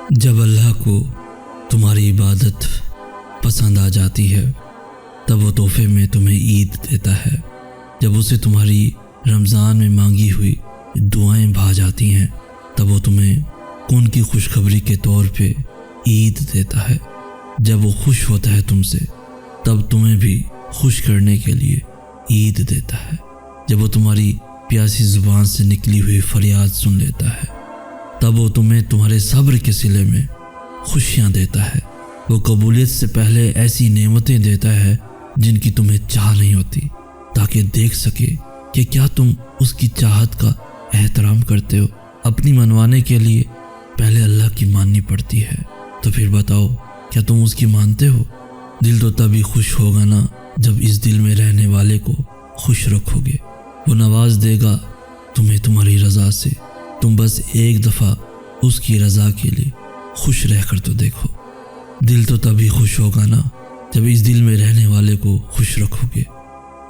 جب اللہ کو تمہاری عبادت پسند آ جاتی ہے تب وہ تحفے میں تمہیں عید دیتا ہے۔ جب اسے تمہاری رمضان میں مانگی ہوئی دعائیں بھا جاتی ہیں تب وہ تمہیں ان کی خوشخبری کے طور پہ عید دیتا ہے۔ جب وہ خوش ہوتا ہے تم سے تب تمہیں بھی خوش کرنے کے لیے عید دیتا ہے۔ جب وہ تمہاری پیاسی زبان سے نکلی ہوئی فریاد سن لیتا ہے تب وہ تمہیں تمہارے صبر کے صلے میں خوشیاں دیتا ہے۔ وہ قبولیت سے پہلے ایسی نعمتیں دیتا ہے جن کی تمہیں چاہ نہیں ہوتی، تاکہ دیکھ سکے کہ کیا تم اس کی چاہت کا احترام کرتے ہو۔ اپنی منوانے کے لیے پہلے اللہ کی ماننی پڑتی ہے، تو پھر بتاؤ کیا تم اس کی مانتے ہو؟ دل تو تبھی خوش ہوگا نا جب اس دل میں رہنے والے کو خوش رکھو گے۔ وہ نواز دے گا تمہیں تمہاری رضا سے، تم بس ایک دفعہ اس کی رضا کے لیے خوش رہ کر تو دیکھو۔ دل تو تبھی خوش ہوگا نا جب اس دل میں رہنے والے کو خوش رکھو گے۔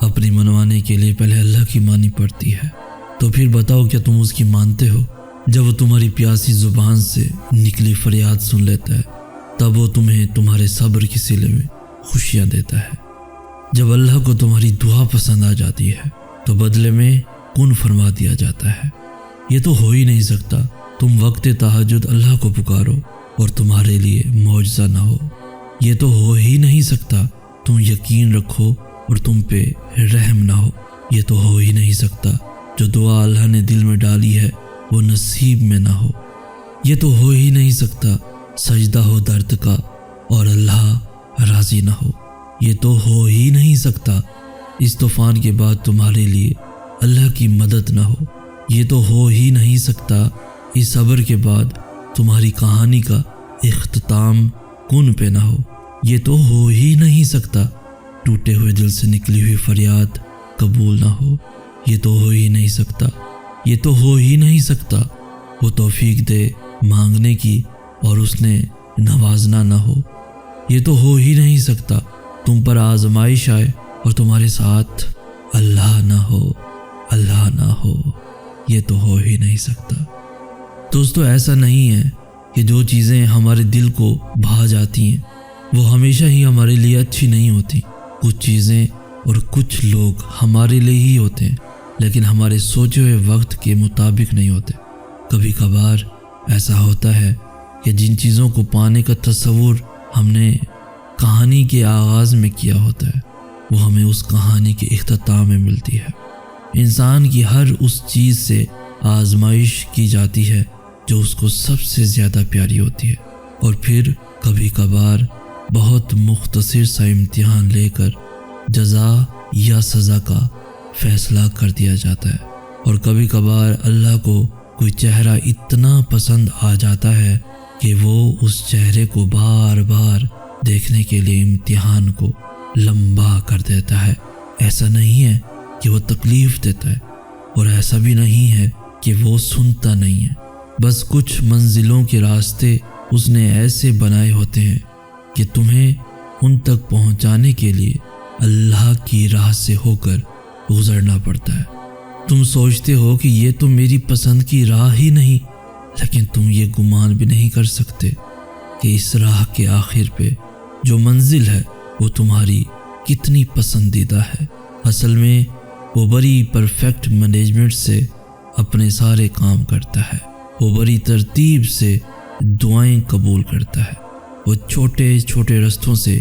اپنی منوانے کے لیے پہلے اللہ کی مانی پڑتی ہے، تو پھر بتاؤ کیا تم اس کی مانتے ہو؟ جب وہ تمہاری پیاسی زبان سے نکلی فریاد سن لیتا ہے تب وہ تمہیں تمہارے صبر کے صلے میں خوشیاں دیتا ہے۔ جب اللہ کو تمہاری دعا پسند آ جاتی ہے تو بدلے میں کن فرما دیا جاتا ہے۔ یہ تو ہو ہی نہیں سکتا تم وقت تہجد اللہ کو پکارو اور تمہارے لیے معجزہ نہ ہو۔ یہ تو ہو ہی نہیں سکتا تم یقین رکھو اور تم پہ رحم نہ ہو۔ یہ تو ہو ہی نہیں سکتا جو دعا اللہ نے دل میں ڈالی ہے وہ نصیب میں نہ ہو۔ یہ تو ہو ہی نہیں سکتا سجدہ ہو درد کا اور اللہ راضی نہ ہو۔ یہ تو ہو ہی نہیں سکتا اس طوفان کے بعد تمہارے لیے اللہ کی مدد نہ ہو۔ یہ تو ہو ہی نہیں سکتا اس صبر کے بعد تمہاری کہانی کا اختتام کن پہ نہ ہو۔ یہ تو ہو ہی نہیں سکتا ٹوٹے ہوئے دل سے نکلی ہوئی فریاد قبول نہ ہو۔ یہ تو ہو ہی نہیں سکتا، یہ تو ہو ہی نہیں سکتا وہ توفیق دے مانگنے کی اور اس نے نوازنا نہ ہو۔ یہ تو ہو ہی نہیں سکتا تم پر آزمائش آئے اور تمہارے ساتھ اللہ نہ ہو، اللہ نہ ہو۔ یہ تو ہو ہی نہیں سکتا۔ دوستو، ایسا نہیں ہے کہ جو چیزیں ہمارے دل کو بھا جاتی ہیں وہ ہمیشہ ہی ہمارے لیے اچھی نہیں ہوتی۔ کچھ چیزیں اور کچھ لوگ ہمارے لیے ہی ہوتے ہیں لیکن ہمارے سوچے ہوئے وقت کے مطابق نہیں ہوتے۔ کبھی کبھار ایسا ہوتا ہے کہ جن چیزوں کو پانے کا تصور ہم نے کہانی کے آغاز میں کیا ہوتا ہے وہ ہمیں اس کہانی کے اختتام میں ملتی ہے۔ انسان کی ہر اس چیز سے آزمائش کی جاتی ہے جو اس کو سب سے زیادہ پیاری ہوتی ہے، اور پھر کبھی کبھار بہت مختصر سا امتحان لے کر جزا یا سزا کا فیصلہ کر دیا جاتا ہے۔ اور کبھی کبھار اللہ کو کوئی چہرہ اتنا پسند آ جاتا ہے کہ وہ اس چہرے کو بار بار دیکھنے کے لیے امتحان کو لمبا کر دیتا ہے۔ ایسا نہیں ہے کہ وہ تکلیف دیتا ہے اور ایسا بھی نہیں ہے کہ وہ سنتا نہیں ہے، بس کچھ منزلوں کے راستے اس نے ایسے بنائے ہوتے ہیں کہ تمہیں ان تک پہنچانے کے لیے اللہ کی راہ سے ہو کر گزرنا پڑتا ہے۔ تم سوچتے ہو کہ یہ تو میری پسند کی راہ ہی نہیں، لیکن تم یہ گمان بھی نہیں کر سکتے کہ اس راہ کے آخر پہ جو منزل ہے وہ تمہاری کتنی پسندیدہ ہے۔ اصل میں وہ بڑی پرفیکٹ مینجمنٹ سے اپنے سارے کام کرتا ہے، وہ بڑی ترتیب سے دعائیں قبول کرتا ہے، وہ چھوٹے چھوٹے رستوں سے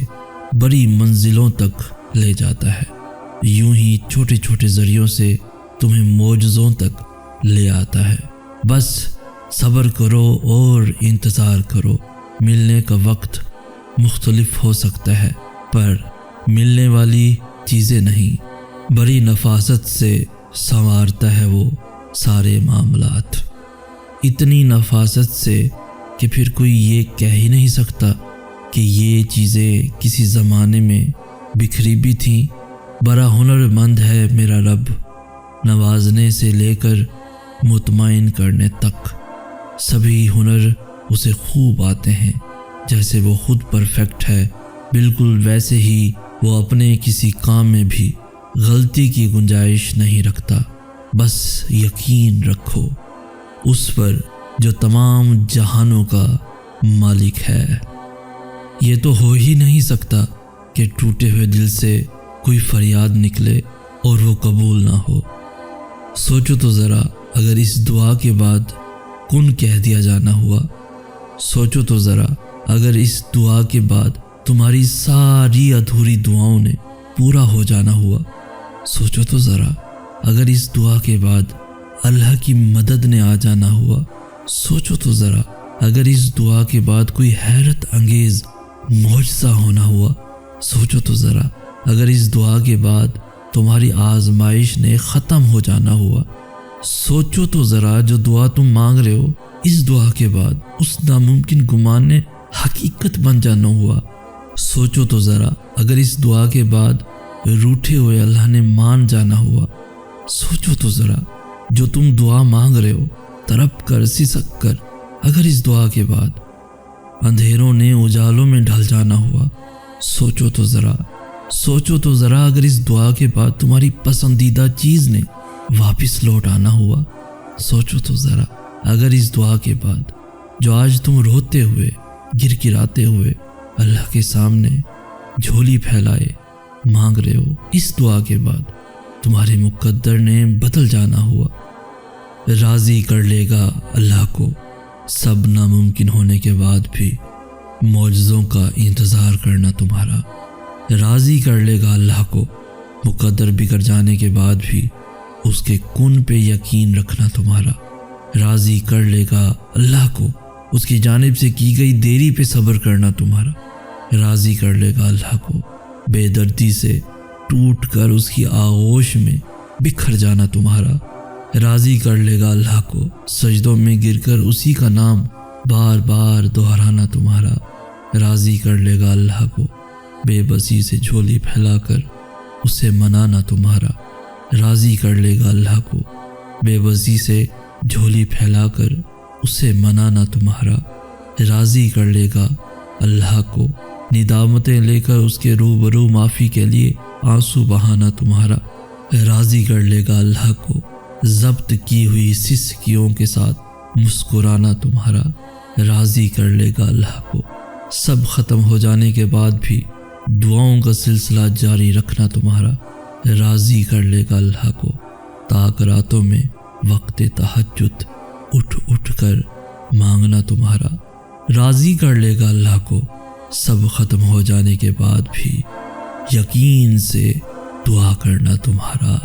بڑی منزلوں تک لے جاتا ہے، یوں ہی چھوٹے چھوٹے ذریعوں سے تمہیں معجزوں تک لے آتا ہے۔ بس صبر کرو اور انتظار کرو۔ ملنے کا وقت مختلف ہو سکتا ہے پر ملنے والی چیزیں نہیں۔ بڑی نفاست سے سنوارتا ہے وہ سارے معاملات، اتنی نفاست سے کہ پھر کوئی یہ کہہ ہی نہیں سکتا کہ یہ چیزیں کسی زمانے میں بکھری بھی تھیں۔ بڑا ہنر مند ہے میرا رب، نوازنے سے لے کر مطمئن کرنے تک سبھی ہنر اسے خوب آتے ہیں۔ جیسے وہ خود پرفیکٹ ہے بالکل ویسے ہی وہ اپنے کسی کام میں بھی غلطی کی گنجائش نہیں رکھتا۔ بس یقین رکھو اس پر جو تمام جہانوں کا مالک ہے۔ یہ تو ہو ہی نہیں سکتا کہ ٹوٹے ہوئے دل سے کوئی فریاد نکلے اور وہ قبول نہ ہو۔ سوچو تو ذرا، اگر اس دعا کے بعد کن کہہ دیا جانا ہوا، سوچو تو ذرا، اگر اس دعا کے بعد تمہاری ساری ادھوری دعاؤں نے پورا ہو جانا ہوا، سوچو تو ذرا، اگر اس دعا کے بعد اللہ کی مدد نے آ جانا ہوا، سوچو تو ذرا، اگر اس دعا کے بعد کوئی حیرت انگیز معجزہ ہونا ہوا، سوچو تو ذرا، اگر اس دعا کے بعد تمہاری آزمائش نے ختم ہو جانا ہوا، سوچو تو ذرا، جو دعا تم مانگ رہے ہو اس دعا کے بعد اس ناممکن گمان نے حقیقت بن جانا ہوا، سوچو تو ذرا، اگر اس دعا کے بعد روٹھے ہوئے اللہ نے مان جانا ہوا، سوچو تو ذرا، جو تم دعا مانگ رہے ہو تڑپ کر سسک کر، اگر اس دعا کے بعد اندھیروں نے اجالوں میں ڈھل جانا ہوا، سوچو تو ذرا، سوچو تو ذرا، اگر اس دعا کے بعد تمہاری پسندیدہ چیز نے واپس لوٹ آنا ہوا، سوچو تو ذرا، اگر اس دعا کے بعد جو آج تم روتے ہوئے گر گراتے ہوئے اللہ کے سامنے جھولی پھیلائے مانگ رہے ہو، اس دعا کے بعد تمہارے مقدر نے بدل جانا ہوا، راضی کر لے گا اللہ کو سب ناممکن ہونے کے بعد بھی معجزوں کا انتظار کرنا تمہارا، راضی کر لے گا اللہ کو مقدر بگڑ جانے کے بعد بھی اس کے کن پہ یقین رکھنا تمہارا، راضی کر لے گا اللہ کو اس کی جانب سے کی گئی دیری پہ صبر کرنا تمہارا، راضی کر لے گا اللہ کو بے دردی سے ٹوٹ کر اس کی آغوش میں بکھر جانا تمہارا، راضی کر لے گا اللہ کو سجدوں میں گر کر اسی کا نام بار بار دہرانا تمہارا، راضی کر لے گا اللہ کو بے بسی سے جھولی پھیلا کر اسے منانا تمہارا، راضی کر لے گا اللہ کو بے بسی سے جھولی پھیلا کر اسے منانا تمہارا، راضی کر لے گا اللہ کو ندامتیں لے کر اس کے روبرو معافی کے لیے آنسو بہانا تمہارا، راضی کر لے گا اللہ کو ضبط کی ہوئی سسکیوں کے ساتھ مسکرانا تمہارا، راضی کر لے گا اللہ کو سب ختم ہو جانے کے بعد بھی دعاؤں کا سلسلہ جاری رکھنا تمہارا، راضی کر لے گا اللہ کو تاک راتوں میں وقت تہجد اٹھ اٹھ کر مانگنا تمہارا، راضی کر لے گا اللہ کو سب ختم ہو جانے کے بعد بھی یقین سے دعا کرنا تمہارا۔